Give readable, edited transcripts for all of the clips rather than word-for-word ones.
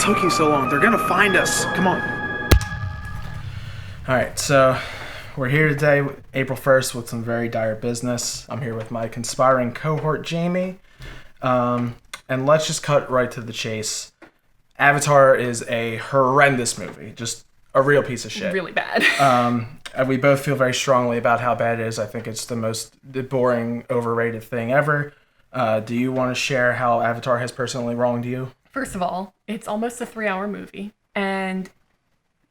took you so long? They're gonna find us. Come on. Alright, so we're here today, April 1st, with some very dire business. I'm here with my conspiring cohort, Jamie. And let's just cut right to the chase. Avatar is a horrendous movie. Just a real piece of shit. Really bad. And we both feel very strongly about how bad it is. I think it's the boring, overrated thing ever. Do you want to share how Avatar has personally wronged you? First of all, it's almost a 3-hour movie, and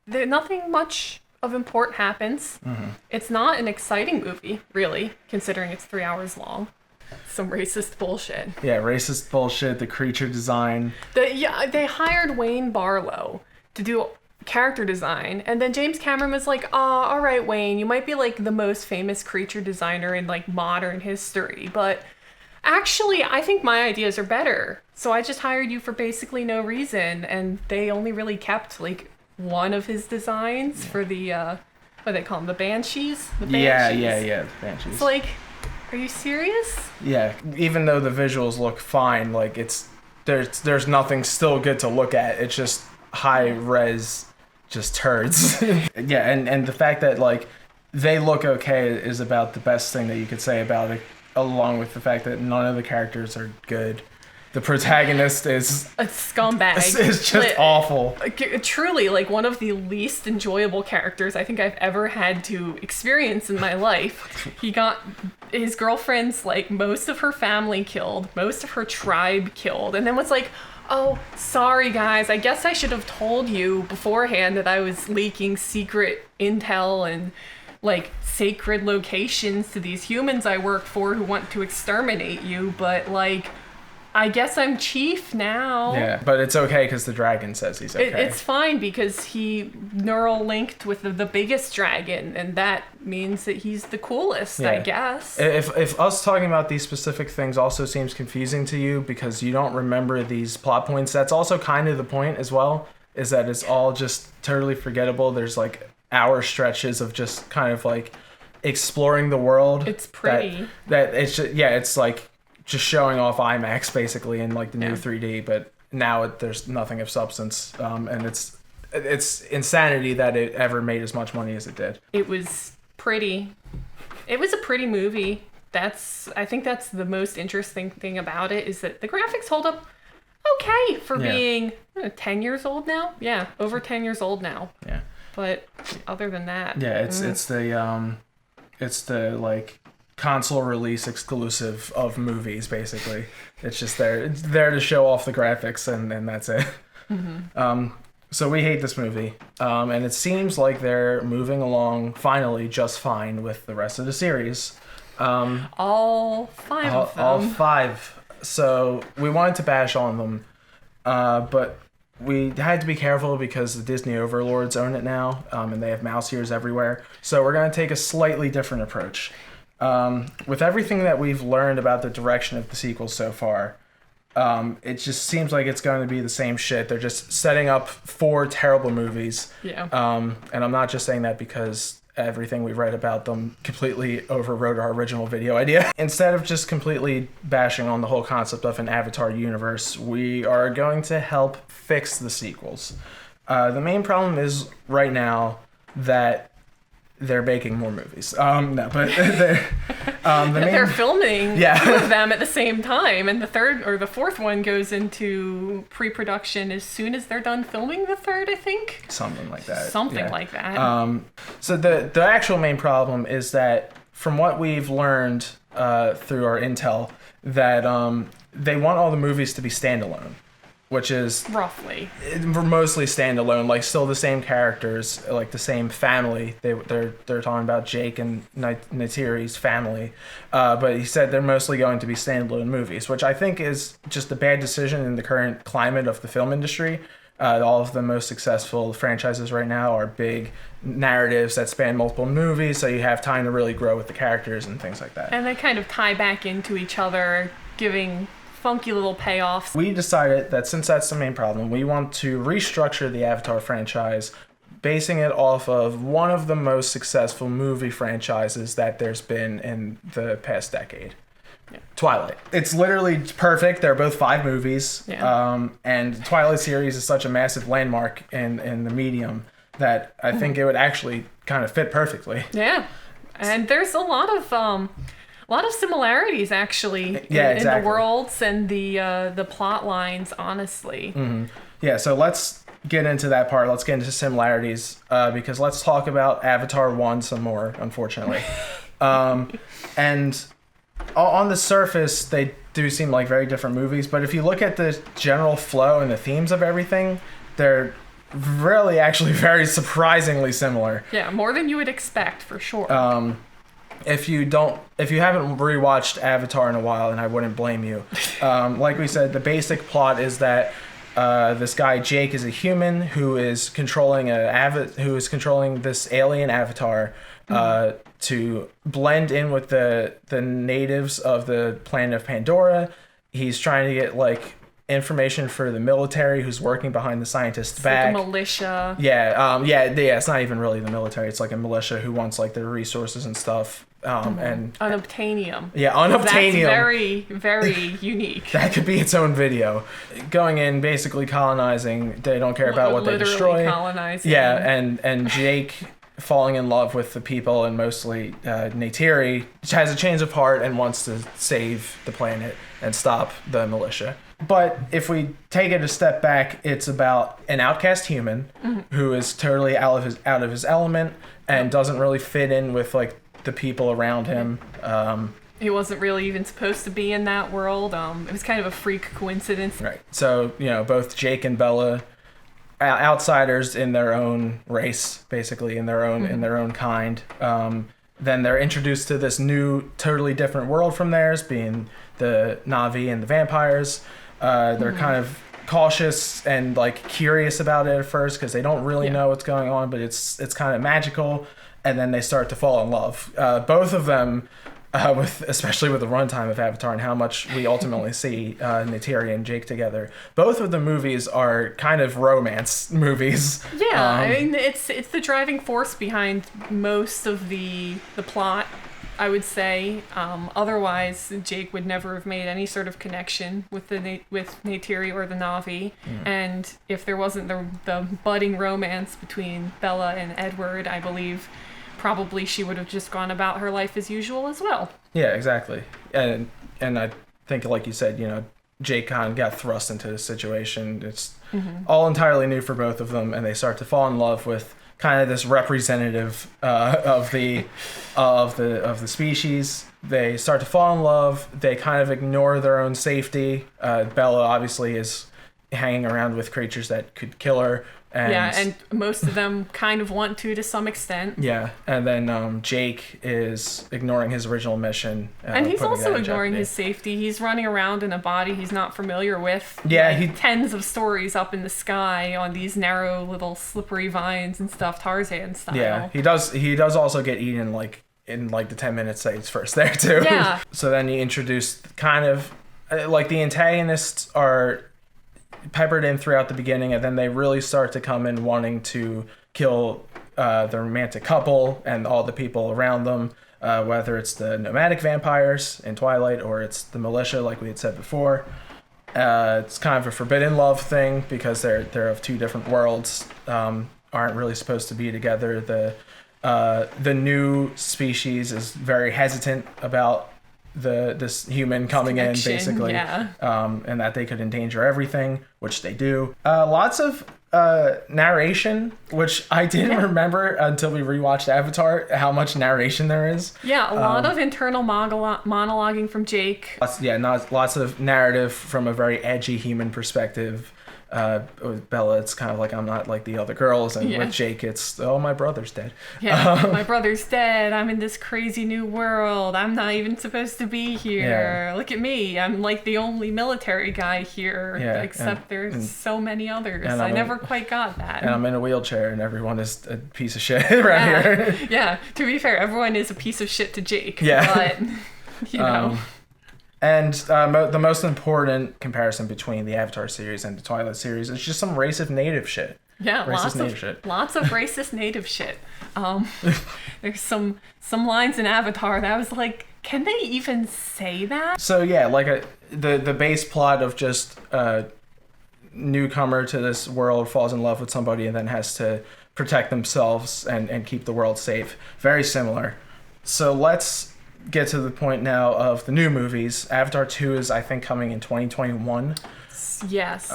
nothing much of import happens. Mm-hmm. It's not an exciting movie, really, considering it's 3 hours long. Some racist bullshit. Yeah, racist bullshit, the creature design. They hired Wayne Barlow to do character design, and then James Cameron was like, all right, Wayne, you might be like the most famous creature designer in like modern history, but actually I think my ideas are better, so I just hired you for basically no reason. And they only really kept like one of his designs for the what do they call them, the Banshees? The Banshees. Yeah, the Banshees. It's like, are you serious? Yeah, even though the visuals look fine, like there's nothing still good to look at. It's just high res, just turds. Yeah, and the fact that like they look okay is about the best thing that you could say about it, along with the fact that none of the characters are good. The protagonist is a scumbag. It's just awful. Truly, like one of the least enjoyable characters I think I've ever had to experience in my life. He got his girlfriend's like most of her family killed, most of her tribe killed, and then was like, oh, sorry guys, I guess I should have told you beforehand that I was leaking secret intel and like sacred locations to these humans I work for who want to exterminate you, but like, I guess I'm chief now. Yeah, but it's okay because the dragon says he's okay. It's fine because he neural linked with the biggest dragon, and that means that he's the coolest, I guess. If us talking about these specific things also seems confusing to you because you don't remember these plot points, that's also kind of the point as well, is that it's all just totally forgettable. There's like hour stretches of just kind of like exploring the world. It's pretty. That it's just, it's like just showing off IMAX basically in like the new 3D, but now there's nothing of substance, and it's insanity that it ever made as much money as it did. It was pretty. It was a pretty movie. I think that's the most interesting thing about it, is that the graphics hold up okay for being 10 years old now. Yeah, over 10 years old now. Yeah. But other than that, it's the like console release exclusive of movies basically. It's just there to show off the graphics, and that's it. Mm-hmm. So we hate this movie, and it seems like they're moving along finally just fine with the rest of the series. All five of them. All five. So we wanted to bash on them, but we had to be careful because the Disney overlords own it now, and they have mouse ears everywhere. So we're going to take a slightly different approach. With everything that we've learned about the direction of the sequels so far, it just seems like it's going to be the same shit. They're just setting up 4 terrible movies. Yeah. And I'm not just saying that because everything we've read about them completely overrode our original video idea. Instead of just completely bashing on the whole concept of an Avatar universe, we are going to help fix the sequels. The main problem is right now that they're making more movies. No, but they're filming 2 of them at the same time, and the third or the fourth one goes into pre-production as soon as they're done filming the third, I think. Something like that. So the actual main problem is that from what we've learned through our intel, that they want all the movies to be standalone, which is roughly mostly standalone, like still the same characters, like the same family. They're talking about Jake and Neytiri's family, but he said they're mostly going to be standalone movies, which I think is just a bad decision in the current climate of the film industry. All of the most successful franchises right now are big narratives that span multiple movies, so you have time to really grow with the characters and things like that. And they kind of tie back into each other, giving funky little payoffs. We decided that since that's the main problem, we want to restructure the Avatar franchise, basing it off of one of the most successful movie franchises that there's been in the past decade, Twilight. It's literally perfect. They're both 5 movies. Yeah. And Twilight series is such a massive landmark in the medium that I think it would actually kind of fit perfectly. Yeah. And there's a lot of similarities actually in the worlds and the plot lines, honestly. Mm-hmm. Yeah, so let's get into that part. Let's get into similarities because let's talk about Avatar 1 some more, unfortunately. And on the surface, they do seem like very different movies, but if you look at the general flow and the themes of everything, they're really actually very surprisingly similar. Yeah, more than you would expect, for sure. If you haven't rewatched Avatar in a while, and I wouldn't blame you, like we said, the basic plot is that this guy Jake is a human who is controlling this alien avatar to blend in with the natives of the planet of Pandora. He's trying to get like information for the military who's working behind the scientist's back. Like a militia. Yeah, it's not even really the military. It's like a militia who wants like the resources and stuff. And unobtainium. Yeah, unobtainium. That's very, very unique. That could be its own video. Going in, basically colonizing. They don't care about what they destroy. Literally colonizing. Yeah, and Jake falling in love with the people, and mostly Neytiri has a change of heart and wants to save the planet and stop the militia. But if we take it a step back, it's about an outcast human who is totally out of his element and doesn't really fit in with like the people around him. He wasn't really even supposed to be in that world. It was kind of a freak coincidence. Right. So, both Jake and Bella, outsiders in their own race, basically in their own kind. Then they're introduced to this new, totally different world from theirs, being the Na'vi and the vampires. They're kind of cautious and like curious about it at first because they don't really know what's going on, but it's kind of magical. And then they start to fall in love. Both of them, especially with the runtime of Avatar and how much we ultimately see Neytiri and Jake together. Both of the movies are kind of romance movies. Yeah, I mean it's the driving force behind most of the plot, I would say. Otherwise, Jake would never have made any sort of connection with Neytiri or the Na'vi. And if there wasn't the budding romance between Bella and Edward, I believe probably she would have just gone about her life as usual as well. Yeah, exactly. And I think, like you said, Jake kind of got thrust into this situation. It's all entirely new for both of them, and they start to fall in love with kind of this representative of the species. They start to fall in love. They kind of ignore their own safety. Bella obviously is hanging around with creatures that could kill her. And most of them kind of want to some extent. Yeah, and then Jake is ignoring his original mission. And he's also ignoring his safety. He's running around in a body he's not familiar with. Yeah, like tens of stories up in the sky on these narrow little slippery vines and stuff, Tarzan style. Yeah, he does also get eaten in the 10 minutes that he's first there too. Yeah. So then you introduce kind of like the antagonists are peppered in throughout the beginning, and then they really start to come in wanting to kill the romantic couple and all the people around them, whether it's the nomadic vampires in Twilight or it's the militia like we had said before. It's kind of a forbidden love thing because they're of two different worlds, aren't really supposed to be together. The new species is very hesitant about this human coming in, basically, and that they could endanger everything, which they do. Lots of narration, which I didn't remember until we rewatched Avatar, how much narration there is. Yeah, a lot of internal monologuing from Jake. Lots of narrative from a very edgy human perspective. With Bella, it's kind of like, I'm not like the other girls, and with Jake, it's, oh, my brother's dead. Yeah, my brother's dead. I'm in this crazy new world. I'm not even supposed to be here. Yeah. Look at me. I'm like the only military guy here, except there's so many others. I never quite got that. And I'm in a wheelchair, and everyone is a piece of shit right here. Yeah, to be fair, everyone is a piece of shit to Jake. Yeah. But, And the most important comparison between the Avatar series and the Twilight series is just some race of native shit. Yeah, racist native shit. Lots of racist native shit. There's some lines in Avatar that I was like, can they even say that? So yeah, like the base plot of just newcomer to this world falls in love with somebody and then has to protect themselves and keep the world safe. Very similar. So let's get to the point now of the new movies. Avatar 2 is, I think, coming in 2021. Yes.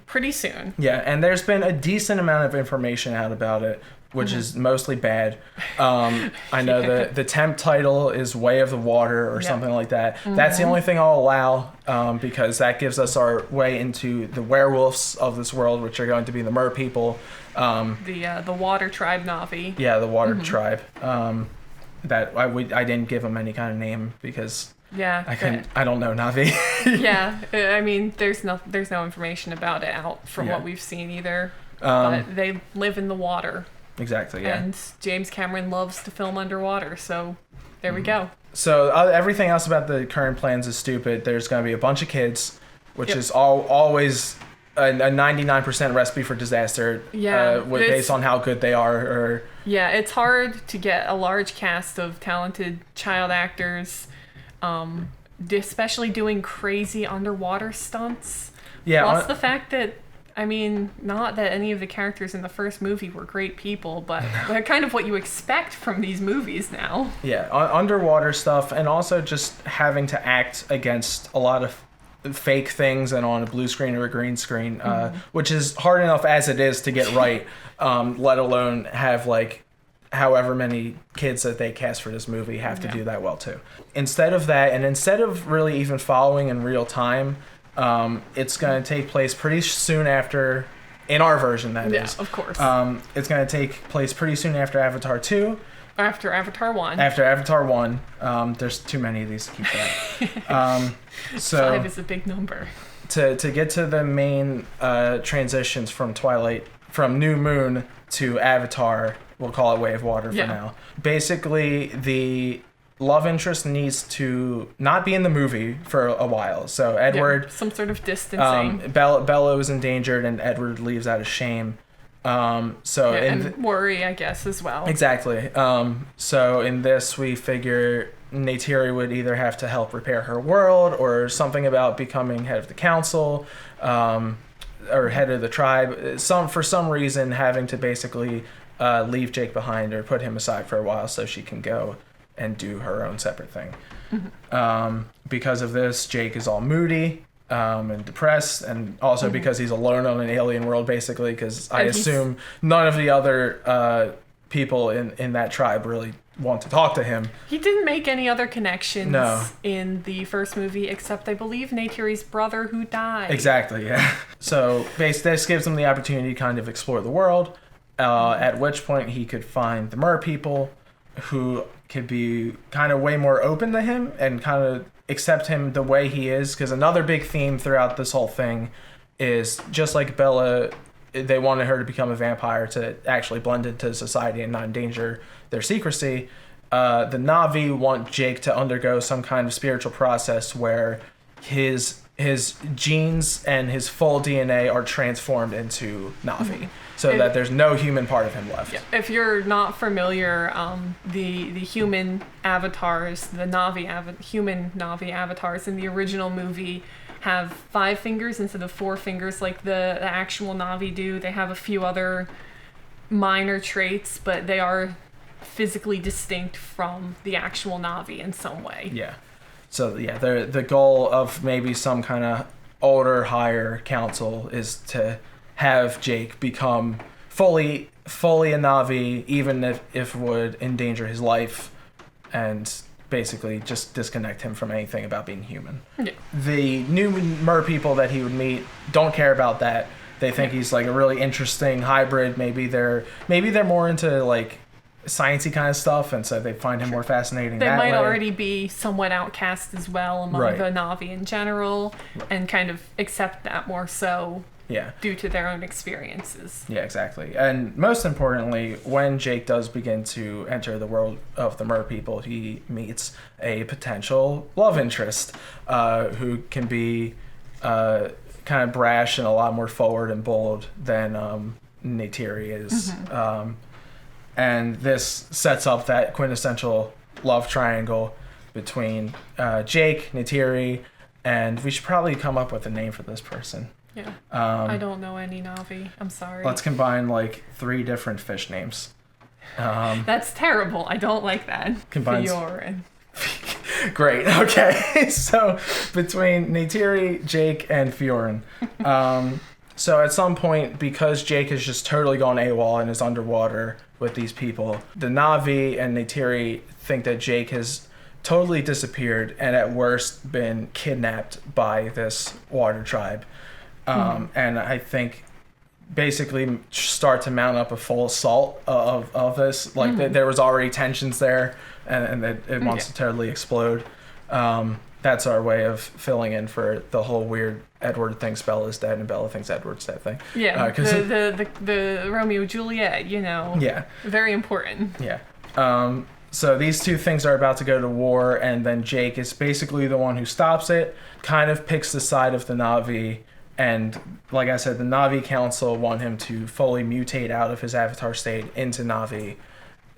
Pretty soon. Yeah, and there's been a decent amount of information out about it, which is mostly bad. I know the temp title is Way of the Water or something like that. That's the only thing I'll allow, because that gives us our way into the werewolves of this world, which are going to be the Mer people. The Water Tribe Na'vi. Yeah, the Water Tribe. That I didn't give them any kind of name because I don't know Na'vi. Yeah, I mean, there's no information about it out from what we've seen either. But they live in the water. Exactly, yeah. And James Cameron loves to film underwater, so there we go. So everything else about the current plans is stupid. There's going to be a bunch of kids, which is always a 99% recipe for disaster. Yeah, based on how good they are. Yeah, it's hard to get a large cast of talented child actors, especially doing crazy underwater stunts. Yeah. Plus the fact that, I mean, not that any of the characters in the first movie were great people, but they're kind of what you expect from these movies now. Yeah, underwater stuff, and also just having to act against a lot of fake things and on a blue screen or a green screen, which is hard enough as it is to get right, let alone have like however many kids that they cast for this movie have to do that well too. Instead of that, and instead of really even following in real time, it's going to take place pretty soon after, in our version that is. Yeah, of course. It's going to take place pretty soon after Avatar 2. After Avatar 1. After Avatar 1. There's too many of these to keep track. So 5 is a big number. To get to the main transitions from New Moon to Avatar, we'll call it Way of Water for now. Basically, the love interest needs to not be in the movie for a while. So Edward, some sort of distancing. Bella is endangered, and Edward leaves out of shame. And worry, I guess, as well. Exactly. So in this, we figure Neytiri would either have to help repair her world, or something about becoming head of the council, or head of the tribe. For some reason, having to basically leave Jake behind or put him aside for a while so she can go and do her own separate thing. Because of this, Jake is all moody and depressed, and also because he's alone on an alien world, basically, because I assume none of the other people in that tribe really want to talk to him. He didn't make any other connections in the first movie, except I believe Neytiri's brother who died. Exactly, yeah. So this gives him the opportunity to kind of explore the world, at which point he could find the Mer people, who could be kind of way more open to him and kind of accept him the way he is. Because another big theme throughout this whole thing is, just like Bella, they wanted her to become a vampire to actually blend into society and not endanger their secrecy. The Na'vi want Jake to undergo some kind of spiritual process where his genes and his full DNA are transformed into Na'vi, so that there's no human part of him left. Yeah. If you're not familiar, the human avatars, the human Na'vi avatars in the original movie have 5 fingers instead of 4 fingers like the actual Na'vi do. They have a few other minor traits, but they are physically distinct from the actual Na'vi in some way. Yeah. So yeah, the goal of maybe some kind of older, higher council is to have Jake become fully a Na'vi, even if it would endanger his life, and basically just disconnect him from anything about being human. Yeah. The new Mer people that he would meet don't care about that. They think he's like a really interesting hybrid. Maybe they're more into like sciencey kind of stuff, and so they find him more fascinating. They might already be somewhat outcast as well among the Na'vi in general, and kind of accept that more so. Yeah. Due to their own experiences. Yeah, exactly. And most importantly, when Jake does begin to enter the world of the Mer people, he meets a potential love interest, who can be kind of brash and a lot more forward and bold than Neytiri is. And this sets up that quintessential love triangle between Jake, Neytiri, and we should probably come up with a name for this person. Yeah. I don't know any Na'vi. I'm sorry. Let's combine like 3 different fish names. That's terrible. I don't like that. Combines. Fiorin. Great. Okay. So between Neytiri, Jake, and Fiorin. So at some point, because Jake has just totally gone AWOL and is underwater with these people, the Na'vi and Neytiri think that Jake has totally disappeared and at worst been kidnapped by this water tribe. And I think basically start to mount up a full assault of this. Like there was already tensions there and it wants to totally explode. That's our way of filling in for the whole weird Edward thinks Bella's dead and Bella thinks Edward's dead thing. Yeah, the Romeo Juliet, you know. Yeah. Very important. Yeah. So these 2 things are about to go to war, and then Jake is basically the one who stops it, kind of picks the side of the Na'vi, and like I said, the Na'vi Council want him to fully mutate out of his avatar state into Na'vi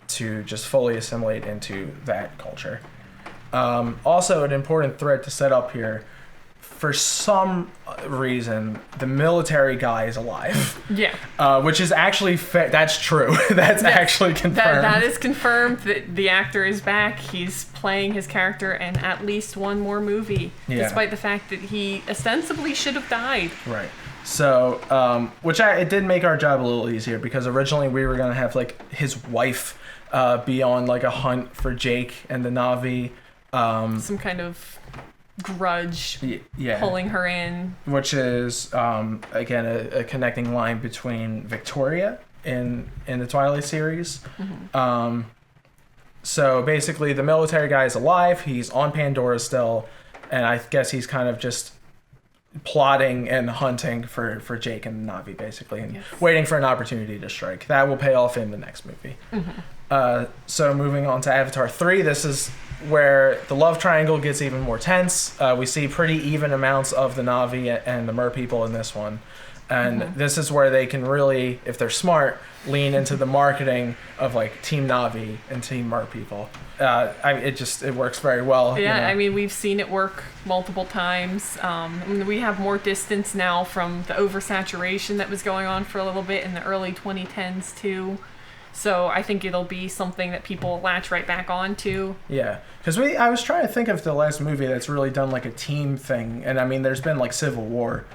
to just fully assimilate into that culture. Also, an important thread to set up here, for some reason, the military guy is alive. Yeah. Which is actually, that's true. That's actually confirmed. That is confirmed. The actor is back. He's playing his character in at least one more movie, despite the fact that he ostensibly should have died. Right. So, it did make our job a little easier, because originally we were going to have, like, his wife be on, like, a hunt for Jake and the Na'vi. Some kind of grudge pulling her in, which is again a connecting line between Victoria in the Twilight series. So basically the military guy is alive, he's on Pandora still, and I guess he's kind of just plotting and hunting for Jake and Na'vi, basically, and waiting for an opportunity to strike. That will pay off in the next movie. So moving on to Avatar 3, this is where the love triangle gets even more tense. We see pretty even amounts of the Na'vi and the Mer people in this one. And this is where they can really, if they're smart, lean into the marketing of like Team Na'vi and Team Mer people. It works very well. Yeah, you know? I mean, we've seen it work multiple times. We have more distance now from the oversaturation that was going on for a little bit in the early 2010s too. So I think it'll be something that people latch right back onto. Yeah, because I was trying to think of the last movie that's really done like a team thing, and I mean, there's been like Civil War.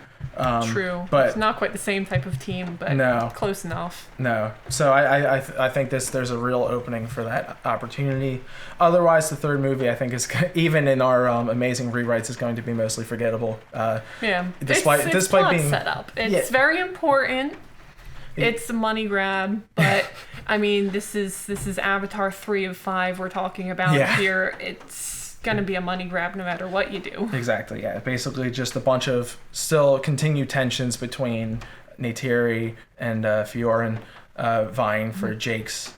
True, but it's not quite the same type of team, but close enough. No, so I think there's a real opening for that opportunity. Otherwise, the third movie I think is even in our amazing rewrites is going to be mostly forgettable. Despite being set up, it's very important. It's a money grab, but I mean, this is Avatar 3 of 5 we're talking about here. It's gonna be a money grab no matter what you do. Exactly, yeah. Basically just a bunch of still continued tensions between Neytiri and Fiorin vying for Jake's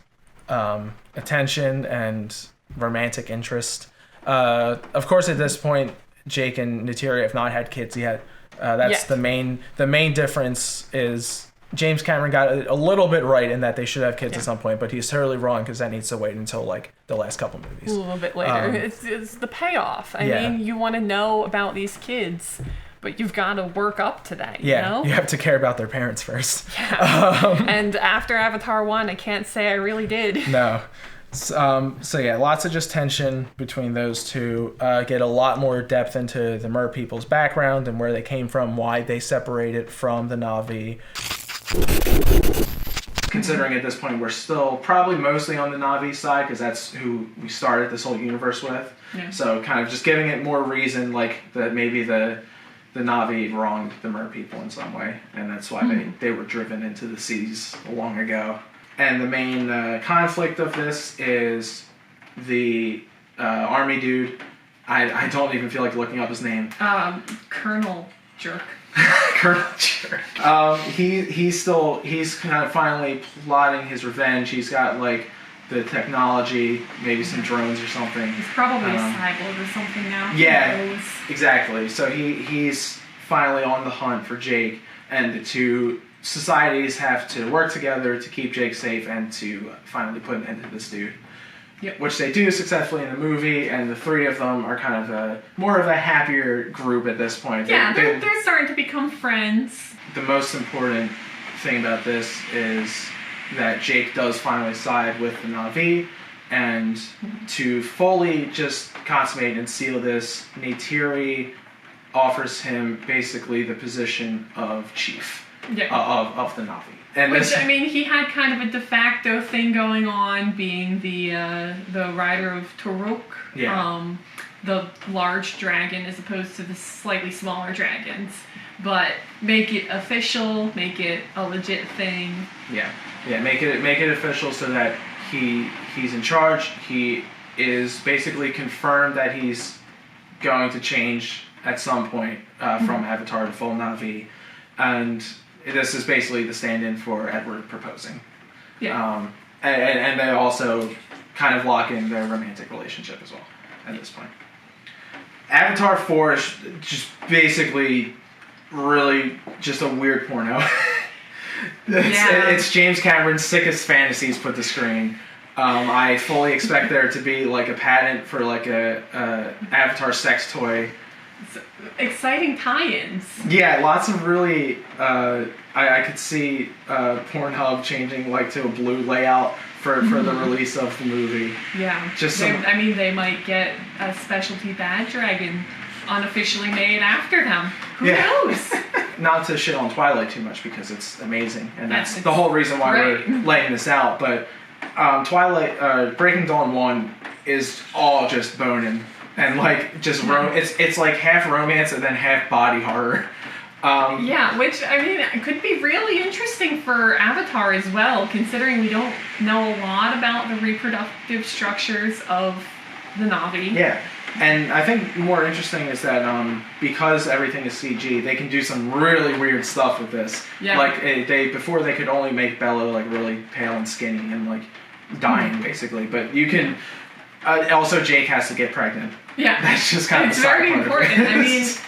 attention and romantic interest. Of course, at this point, Jake and Neytiri have not had kids yet. That's the main difference is James Cameron got a little bit right in that they should have kids at some point, but he's totally wrong because that needs to wait until like the last couple movies. A little bit later. It's the payoff. I mean, you want to know about these kids, but you've got to work up to that, you know? You have to care about their parents first. Yeah. And after Avatar 1, I can't say I really did. No. So lots of just tension between those two. Get a lot more depth into the Mer people's background and where they came from, why they separated from the Na'vi. Considering at this point we're still probably mostly on the Na'vi side because that's who we started this whole universe with. Yeah. So kind of just giving it more reason, like that maybe the Na'vi wronged the Mer people in some way, and that's why they were driven into the seas long ago. And the main conflict of this is the army dude. I don't even feel like looking up his name. Colonel Jerk. Colonel Jerk. He's kind of finally plotting his revenge. He's got like the technology, maybe some drones or something. He's probably a cyborg or something now. Yeah, exactly. So he's finally on the hunt for Jake and to societies have to work together to keep Jake safe and to finally put an end to this dude. Yep. Which they do successfully in the movie, and the three of them are kind of more of a happier group at this point. Yeah, they're starting to become friends. The most important thing about this is that Jake does finally side with the Na'vi, and to fully just consummate and seal this, Neytiri offers him basically the position of chief of the Na'vi. And which, I mean, he had kind of a de facto thing going on, being the rider of Toruk, the large dragon, as opposed to the slightly smaller dragons. But make it official, make it a legit thing. Yeah, make it official so that he's in charge. He is basically confirmed that he's going to change at some point from Avatar to full Na'vi, and this is basically the stand-in for Edward proposing. Yeah. And they also kind of lock in their romantic relationship as well at this point. Avatar 4 is just basically really just a weird porno. It's James Cameron's sickest fantasies put to screen. I fully expect there to be like a patent for like a Avatar sex toy. Exciting tie-ins. Yeah, lots of really. I could see Pornhub changing like to a blue layout for the release of the movie. Yeah. They might get a specialty bad dragon unofficially made after them. Who knows? Not to shit on Twilight too much because it's amazing, and that's the whole reason why we're laying this out. But Twilight, Breaking Dawn 1 is all just boning. And like just it's like half romance and then half body horror. Which I mean it could be really interesting for Avatar as well, considering we don't know a lot about the reproductive structures of the Na'vi. Yeah, and I think more interesting is that because everything is CG, they can do some really weird stuff with this. Yeah. Like before they could only make Bella like really pale and skinny and like dying basically, but you can. Also, Jake has to get pregnant. Yeah. That's just kind of the side part of it. It's very important.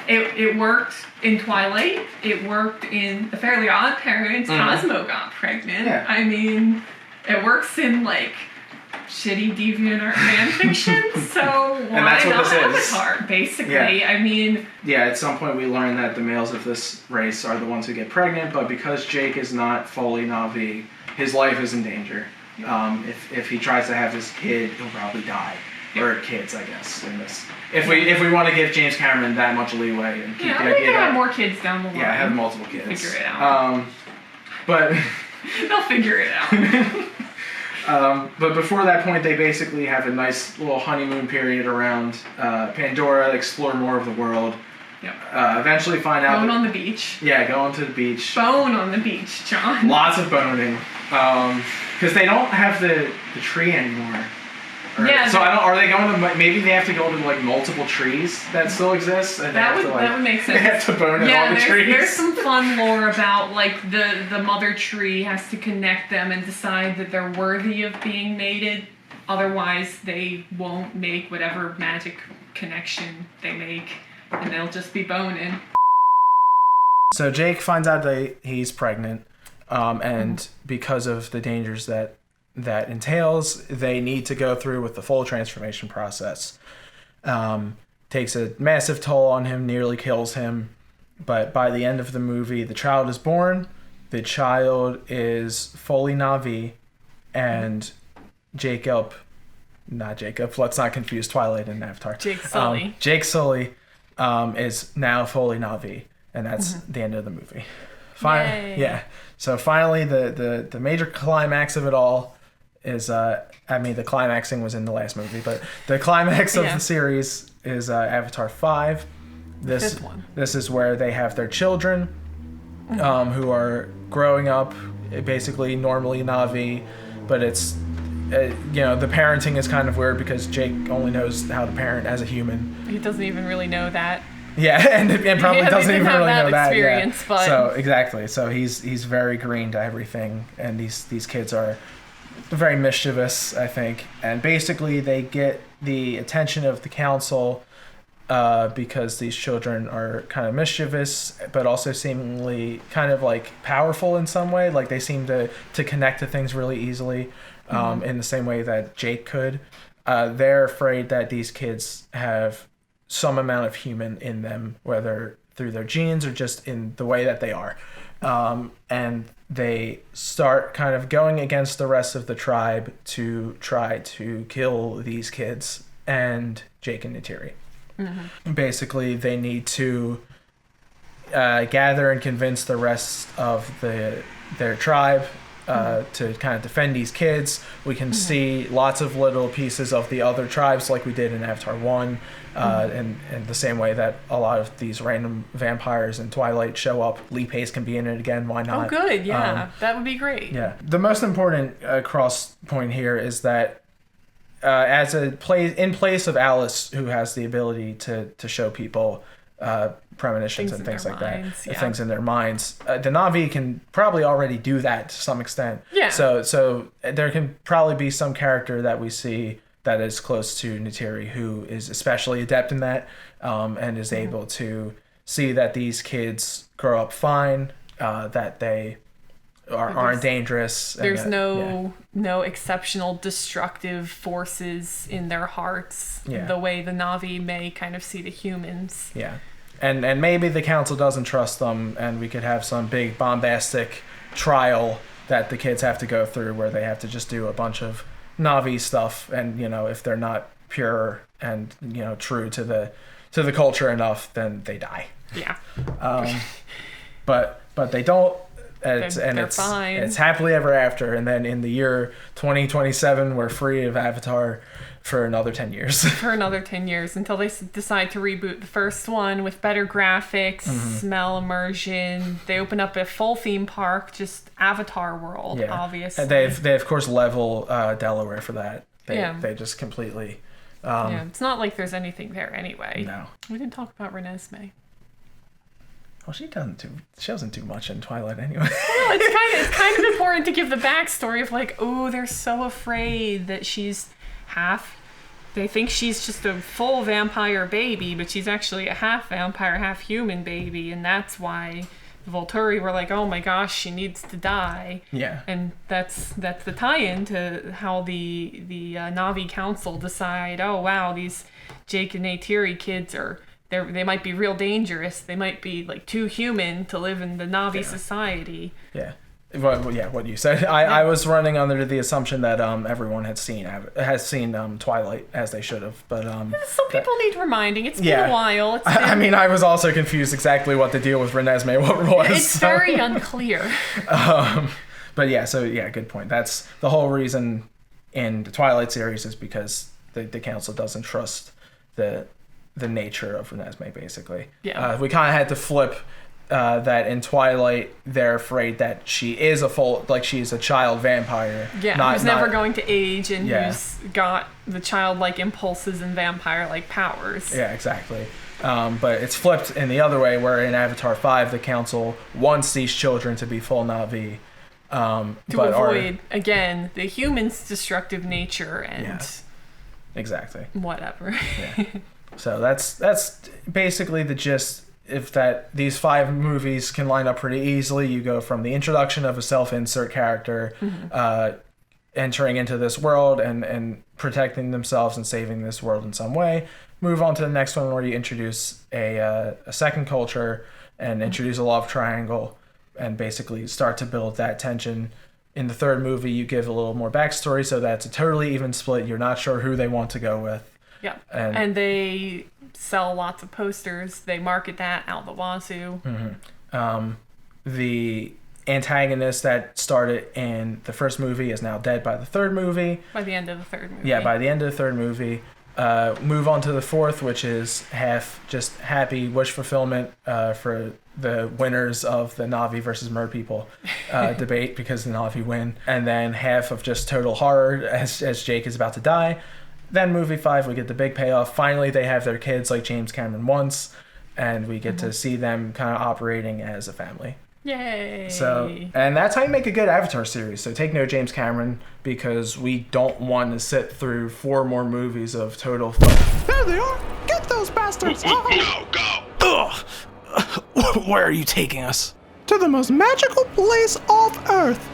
I mean, it worked in Twilight. It worked in The Fairly Odd Parents. Cosmo got pregnant. Yeah. I mean, it works in, like, shitty DeviantArt fan fiction. So why not Avatar, basically? Yeah. I mean... Yeah, at some point we learn that the males of this race are the ones who get pregnant, but because Jake is not fully Na'vi, his life is in danger. If he tries to have his kid, he'll probably die. Or kids, I guess, in this. If we want to give James Cameron that much leeway and keep the idea that have more kids down the line. Yeah, have multiple kids. Figure it out. But they'll figure it out. But before that point, they basically have a nice little honeymoon period around Pandora, explore more of the world. Yep. Eventually find out. Bone on the beach. Yeah, going to the beach. Bone on the beach, John. Lots of boning. Because they don't have the tree anymore. So are they going to? Maybe they have to go to like multiple trees that still exist, and that would make sense. They have to bone all the trees. There's some fun lore about like the mother tree has to connect them and decide that they're worthy of being mated. Otherwise, they won't make whatever magic connection they make, and they'll just be boning. So Jake finds out that he's pregnant, and because of the dangers that entails, they need to go through with the full transformation process. Takes a massive toll on him, nearly kills him, but by the end of the movie, the child is born. The child is fully Na'vi, and let's not confuse Twilight and Avatar. Jake Sully is now fully Na'vi, and that's the end of the movie. So finally, the major climax of it all is, the climaxing was in the last movie, but the climax of the series is Avatar 5. This is where they have their children, who are growing up, basically normally Na'vi, but it's, the parenting is kind of weird because Jake only knows how to parent as a human. He doesn't even really know that. Yeah, and probably doesn't even really know that. Yeah. But... So exactly. So he's very green to everything, and these kids are very mischievous, I think. And basically, they get the attention of the council because these children are kind of mischievous, but also seemingly kind of like powerful in some way. Like they seem to connect to things really easily, in the same way that Jake could. They're afraid that these kids have some amount of human in them, whether through their genes or just in the way that they are. And they start kind of going against the rest of the tribe to try to kill these kids and Jake and Neytiri. Basically, they need to gather and convince the rest of their tribe to kind of defend these kids. We can see lots of little pieces of the other tribes like we did in Avatar 1, and the same way that a lot of these random vampires in Twilight show up. Lee Pace can be in it again, why not? Oh, good, yeah. That would be great. Yeah. The most important cross point here is that in place of Alice, who has the ability to show people premonitions and things like that, things in their minds, the Na'vi can probably already do that to some extent. Yeah. So there can probably be some character that we see that is close to Neytiri who is especially adept in that, and is able to see that these kids grow up fine, that they aren't dangerous. There's no exceptional destructive forces in their hearts, the way the Na'vi may kind of see the humans. Yeah. And maybe the council doesn't trust them, and we could have some big bombastic trial that the kids have to go through where they have to just do a bunch of Na'vi stuff, and if they're not pure and true to the culture enough, then they die. Yeah. But they don't. They're fine. It's happily ever after, and then in the year 2027 we're free of Avatar for another 10 years. For another 10 years until they decide to reboot the first one with better graphics, smell immersion. They open up a full theme park, just Avatar world, obviously. And they of course level Delaware for that. They just completely. It's not like there's anything there anyway. No. We didn't talk about Renesmee. Well, she doesn't do much in Twilight anyway. Well, it's kind of important to give the backstory of like, oh, they're so afraid that she's they think she's just a full vampire baby, but she's actually a half vampire, half human baby, and that's why the Volturi were like, oh my gosh, she needs to die. Yeah. And that's the tie-in to how the Na'vi Council decide, oh wow, these Jake and Neytiri kids they might be real dangerous. They might be like too human to live in the Na'vi society. Yeah. Well, yeah, what you said. I was running under the assumption that everyone has seen Twilight, as they should have. But some people need reminding. It's been a while. I was also confused exactly what the deal with Renesmee was. It's very unclear. But good point. That's the whole reason in the Twilight series is because the council doesn't trust the nature of Renesmee, basically. Yeah. We kind of had to flip that in Twilight they're afraid that she is she's a child vampire. Yeah, who's never going to age and who's got the childlike impulses and vampire-like powers. Yeah, exactly. But it's flipped in the other way, where in Avatar 5 the council wants these children to be full Na'vi. To avoid, again, the human's destructive nature and... Exactly. Whatever. Yeah. So that's basically the gist. If these 5 movies can line up pretty easily, you go from the introduction of a self-insert character, entering into this world and protecting themselves and saving this world in some way. Move on to the next one where you introduce a second culture and introduce a love triangle and basically start to build that tension. In the third movie, you give a little more backstory so that it's a totally even split. You're not sure who they want to go with. Yeah, and they sell lots of posters. They market that out the wazoo. The antagonist that started in the first movie is now dead by the third movie. By the end of the third movie. Yeah, by the end of the third movie. Move on to the fourth, which is half just happy wish fulfillment for the winners of the Na'vi versus Mer people debate, because the Na'vi win. And then half of just total horror as Jake is about to die. Then movie 5, we get the big payoff. Finally, they have their kids like James Cameron wants, and we get to see them kind of operating as a family. Yay! And that's how you make a good Avatar series. So take note, James Cameron, because we don't want to sit through 4 more movies of total fun. There they are! Get those! those bastards! Go, go! Ugh. Where are you taking us? To the most magical place off Earth.